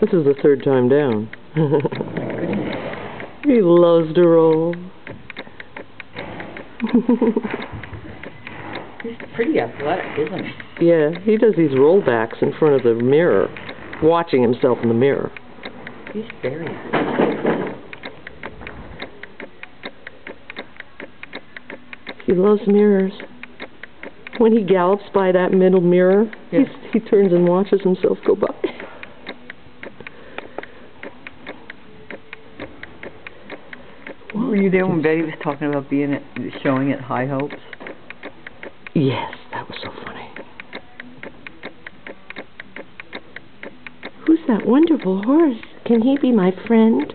This is the third time down. He loves to roll. He's pretty athletic, isn't he? Yeah, he does these rollbacks in front of the mirror, watching himself in the mirror. He's very athletic. He loves mirrors. When he gallops by that middle mirror, yeah. he turns and watches himself go by. Were you there when Betty was talking about showing at High Hopes? Yes, that was so funny. Who's that wonderful horse? Can he be my friend?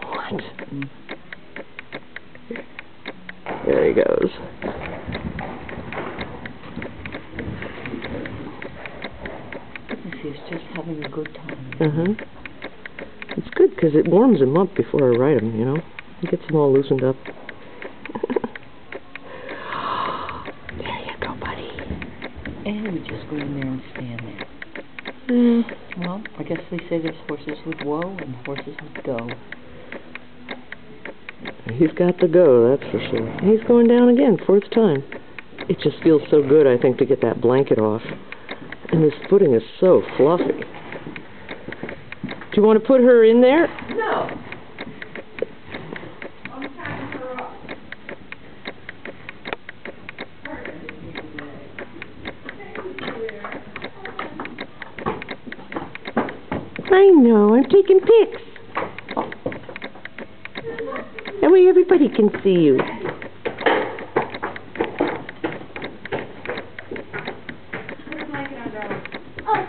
What? There he goes. He's just having a good time. Uh-huh. It's good because it warms him up before I ride him, you know? It gets him all loosened up. There you go, buddy. And we just go in there and stand there. Well, I guess they say there's horses with woe and horses with go. He's got to go, that's for sure. And he's going down again, fourth time. It just feels so good, I think, to get that blanket off. And this footing is so fluffy. Do you want to put her in there? No. I know, I'm taking pics. That way everybody can see you. Oh.